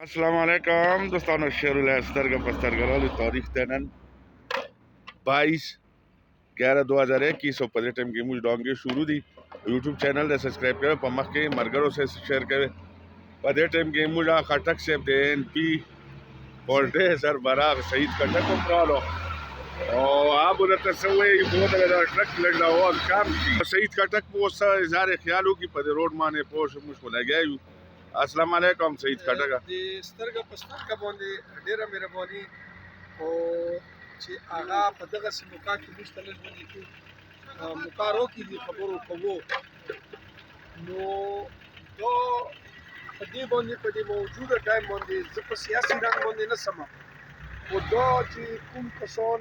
असलम दोस्तों शेरुल स्तरग पस्तरगरल तारीख तनन 22/11/2021 पदे टाइम की मुझ डोंगे शुरू दी यूट्यूब चैनल ने सब्सक्राइब करे पमक के मरगरों से शेयर करे पदे टाइम के मुझ खटक से देन पी और डे सर बरा सईद खटक को प्रॉलो और आप उधर तस्वे बहुत अगर ट्रक लग रहा हो और काम की सईद खटक वो सा इज़हार ख्याल हो कि पदे रोड माने पोश मुझको लगे अस्सलाम वालेकुम सईद खटक د سترګه په سترګه باندې ډېره مهرباني او چې هغه په دغه موقع کې موږ ته لږ ولیکي موقع راکړي دي خبرو کوو نو دا په دې باندې په دې موجوده ټایم باندې زه په سیاسي رنګ باندې نه سمه خو دا چې کوم کسان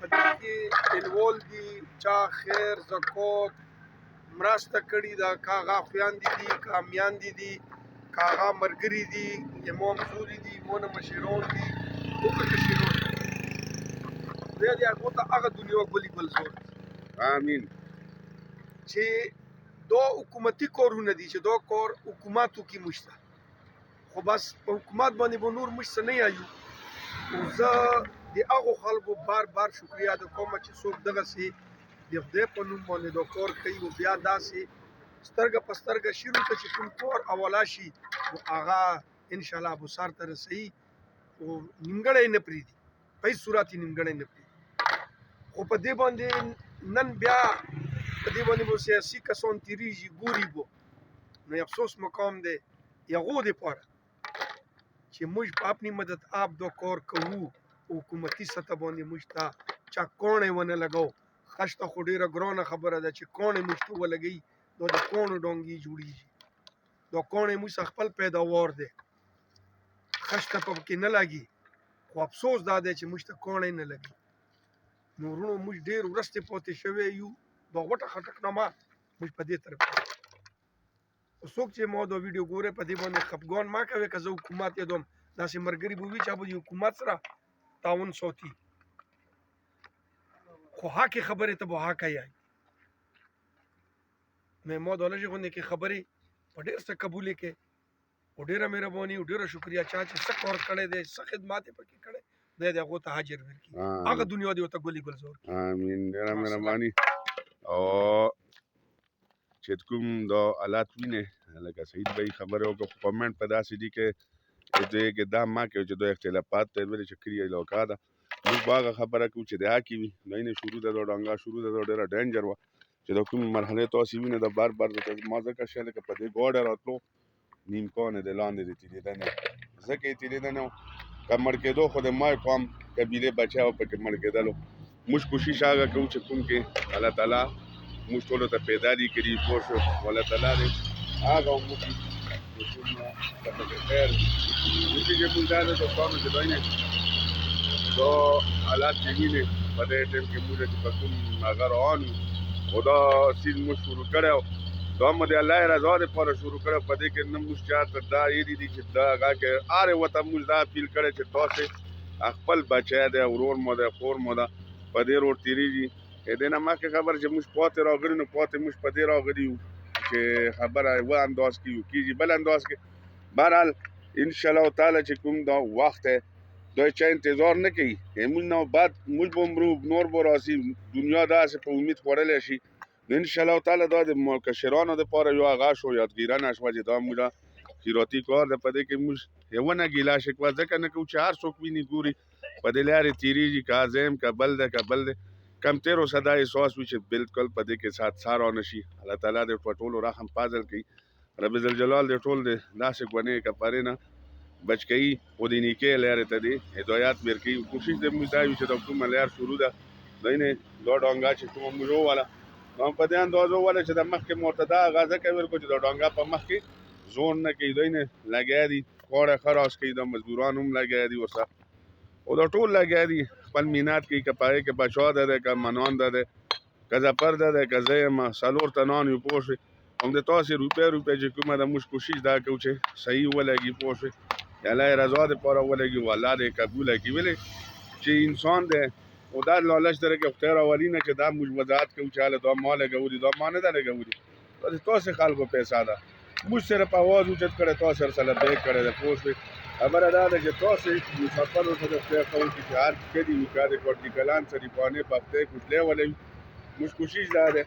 په دې کې انوالو دي چا خیر زکات مرسته کړې ده که هغه خویندې دي که میندې دي کاغا مرګري دي امام زوري دي مونه مشرون دي او کشرون دي دې هغه ته هغه دنیا ګولي ګل زور امين چې دا حکومتي کارونه دي چې دا کار حکومتو کې مشته خو بس په حکومت باندې به نور مشته نه یایو او زه د هغو خلکو بار شکریا د کوم چې څوک دغه سي د خدای په نوم باندې دا کار کوي او بیا داسې سترګه په سترګه شروع ته چې کوم کار اولا شي نو هغه انشاءالله ابو سار ته رسي او نیمګړی نه پرېږدي په هېڅ صورت یې نیمګړی نه پرېږدي خو په دې باندې نن بیا په دې باندې به سیاسي کسان تېرېږي ګوري به نو افسوس مقام دی هغو دپاره چې موږ په اپنی مدد آپ دا کار کوو حکومتي سطح باندې موږ ته چا کاڼی ونه لګو خشته خو ډېره ګرانه خبره ده چې کاڼی موږ ته ولګوي دا د کاڼو ډانګې جوړېږي دا کاڼی موږ خپل پیداوار دی خشته پکې نه لګي خو افسوس دا دی چې موږ ته کاڼی نه لګي نو وروڼو موږ ډېر وروسته پاتې شوی یو دا غوټه خټکنامه موږ په دې طرف څوک چې ما دا ویډیو ګوري په دې باندې خفګان ما کوي که زه حکومت یادوم داسې ملګري به وي چې هغه د حکومت سره تعاون ساتي خو حقې خبرې ته به حقه یایي مې ما دا لږې غوندې کې خبرې په ډېر څه قبولې کې او ډېره مهرباني او ډېره شکریا چا چې څه کار کړی دی څه خدمات یې پکې کړی دی د هغو ته اجر ورکړي هغه دنیا دې ورته ګلي ګل زور امين ډېره مهرباني او چې کوم دا حالات ویني لکه سعید بھائی خبره وکړه خو کمنټ په داسې دي کې دې کې دا ما کې چې دوی اختلافات ته ویل چې کړی علاقه ده موږ هغه خبره کوو چې د حق وي نه شروع ده ډنګا شروع ده ډېره ډینجر و چې دا کوم مرحله تاسو وینئ د بار ما ځکه شاله کې په دې ګوډه راتلو نیم کونه د لاندې د تیریدنه ځکه تیریدنه کمر کېدو خو د ما قوم قبیله بچاو پکې مړ کېدلو موږ کوشش هغه کوو چې کوم کې الله تعالی موږ ټول ته پیدا دي کړي پوه شو الله تعالی دې هغه موږ ټول ته خیر چې موږ دا د قوم د دوی نه دا حالات چې ویني په دې ټیم کې موږ چې په کوم هغه روانو خدا سیل مو شروع کړو دا مو د الله رضا لپاره شروع کړو په دې کې نه موږ چاته دا یې دي چې دا هغه کې اره وته موږ دا فیل کړی چې تاسو خپل بچی دی ورور مو دی خور مو ده په دې روډ تېرېږي دې نه مخکې خبر چې موږ پاتې راغلي نو پاتې موږ په دې راغلي یو چې خبره یوه انداز کې یو کېږي بل انداز کې بهرحال انشاءالله تعالی چې کوم دا وخت دی دوی چا انتظار نه کوي موږ نه بعد موږ به مرو نور به راسي دنیا داسې په امید خوړلی شي نو انشاءالله تعالی دا د کشرانو دپاره یو هغه شو یادګیرنه شوه چې دا موږ خیراتي کار دی په دې کې موږ یوه نه ګیله شکوه ځکه نه کوو چې هر څوک ویني ګوري په دې لارې تېرېږي که عظیم که بل دی که بل دی کم تېر اوسه دا احساس وي چې بلکل په دې کې ساتسا رانه شي الله تعالی دې په ټولو رحم فضل کوي رب ذوالجلال دې ټول دې داسې ګونې کفارې نه بچ کوي او د نیکۍ لارې ته دې هدایت ورکوي کوشش دې موږ دا وي چې دا کومه لار شروع ده دوی نه دا ډانګا چې کومه موږ ووله نو په دې انداز ووله چې د مخکې معتدا اغازه کوي ورکړو چې دا ډانګا په مخکې زور نه کوي دوی نه لګیا دي خوړه خراس کوي د مزدوران هم لګیا دي ورسره او دا ټول لګیا دي خپل مینات کوي که په هغې کې بچا ده که منان ده که ظفر ده که زه یم څلور تنان یو پوه شوې هم د تاسې روپۍ چې کومه ده موږ کوشش دا کوو چې صحیح ولګي پوه شوې د الله رضا دپاره ولګي او الله دې قبوله کړي ولې چې انسان دی او دا لالچ دره کې خدای راولي نه چې دا موږ وضاحت کوو چې هله دا ما لګولي دا ما نه ده لګولي دا د تاسې خلکو پیسه ده موږ صرف اواز اوچت کړی تاسو سره بیک کړی ده پوه شوې خبره دا ده چې تاسې مسافر ورته د خدای ښه وکړي چې هر کلي وي که د کوټلي کلان سریفانې پختۍ کوټلی ولوي موږ کوشش دا دی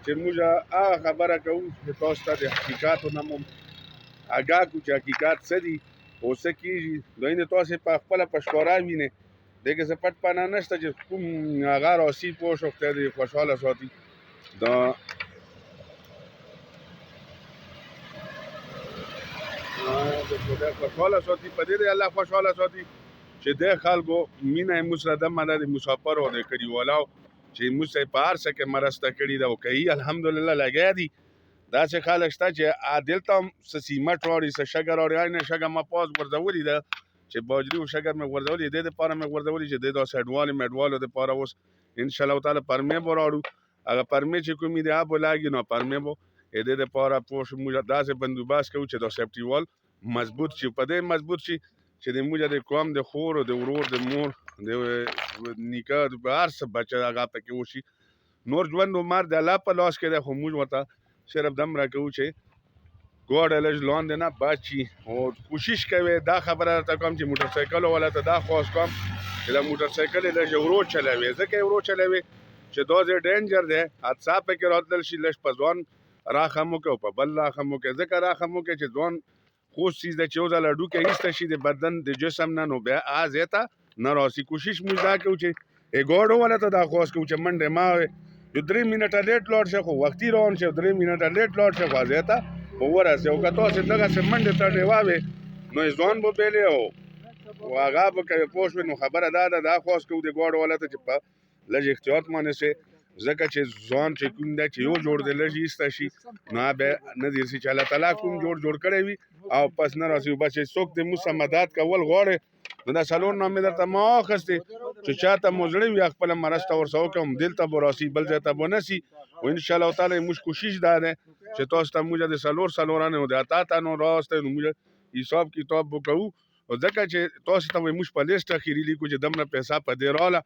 چې موږ هغه خبره کوو چې تاسو ته د حقیقاتو نه مو آګاه کړو چې حقیقات څه دي او څه کېږي دوی نه تاسې په خپله په ښکاره وینئ دې کې څه پټ پناه نشته چې کوم هغه راسي پوه شو خدای دې خوشحاله ساتي دا د خدای خوشحاله ساتي په دې دی الله خوشحاله ساتي چې د خلکو مینه یې موږ سره دمه ده د مسافرو د کلیوالو چې موږ سره په هر څه کې مرسته کړې ده او کوي الحمدلله لګیا دي داسې خلک شته چې دلته هم څه سیمټ راوړي څه شګه راوړي نه شګه ما پاس غورځولې ده چې باجري او شګه مې غورځولې دې دپاره مې غورځولې چې دې دا سایډوالې میډوالو دپاره اوس انشاءالله تعالی پرمې به راوړو هغه پرمې چې کومې دي هغه به لاګي نو پرمې به دې دپاره پوه شو موږ داسې بندوبست کوو چې دا سیفټي وال مضبوط شي په دې مضبوط شي چې د موږ د قوم د خور او د ورور د مور د نیکه د هر څه بچه هغه پکې وشي نور ژوند و مرګ د الله په لاس کې دی خو موږ ورته صرف دومره کوو چې ګوډه لږ لاندې نه بچ شي او کوشش کوي دا خبره درته کوم چې موټر سایکل والا ته دا خواست کوم چې دا موټر سایکل یې لږ ورو چلوي ځکه یې ورو چلوي چې دا ځای ډینجر دی حادثه پکې راتلل شي لږ په ځوان راخم وکړي او په بل راخم وکړي ځکه راخم وکړي چې ځوان خوش چیز ده چې یو ځل هډوکی ایسته شي د بدن د جسم نه نو بیا هغه ځای ته نه راسي کوشش موږ دا کوو چې ګوډو والا ته دا خواست کوو چې منډې ما یو 3 منټه لیټ لاړ شي خو وختي روان شي 3 منټه لیټ لاړ شي خو ځای ته به ورسې او که تاسې دغسې منډې تړلې واوې نو یې ځوان به بیلې او هغه به کوې پوه شوې نو خبره دا ده دا خواست کوو د ګوډو والا ته چې په لږ احتیاط باندې سې ځکه چې ځوان چې کوم دی چې یو جوړ دی لږ ایسته شي نو بیا نه درسي چې الله تعالی کوم جوړ کړی وي او پس نه راسي بس چې څوک د موږ مدد کول غواړي نو دا څلور نامې درته ما واخیستې چې چاته مو زړه وي خپله مرسته ورسره وکړم دلته به راسي بل ځای ته به نه سي او انشاءالله تعالی موږ کوشش دا دی چې تاسو ته موږ د څلورانې او د اته تنو راوستی نو موږ حساب کتاب به کوو او ځکه چې تاسو ته موږ په لیست اخري لیکو چې دومره پیسه په دې راله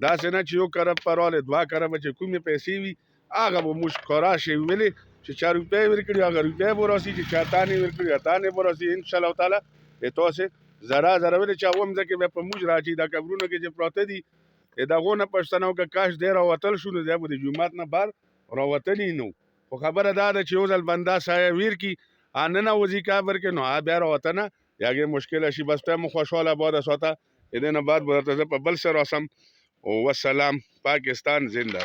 داسې نه چې یو کرب په راله 2 کربه چې کومې پیسې وي هغه به موږ ښکاره شي ویلې چې 4 روپۍ ورکړي هغه روپۍ به راسي چې 4 تانې ورکړي اتانې به راسي انشاءالله تعالی تاسې ذره ولې چې هغه مځکې بیا په موږ راځي دا قبرونه کې چې پراته دي د هغو نه پوښتنه وکړه کاش دی راوتل شو نو دی به د جومات نه بهر راوتلی نه و خو خبره دا ده چې یو ځل بنده سایه ویر کړي ننوځي قبر کې نو بیا راوتنه د هغې مشکله شي بس ته مو خوشحاله باده ساته د دې نه بعد به درته زه په بل څه راسم والسلام پاکستان زنده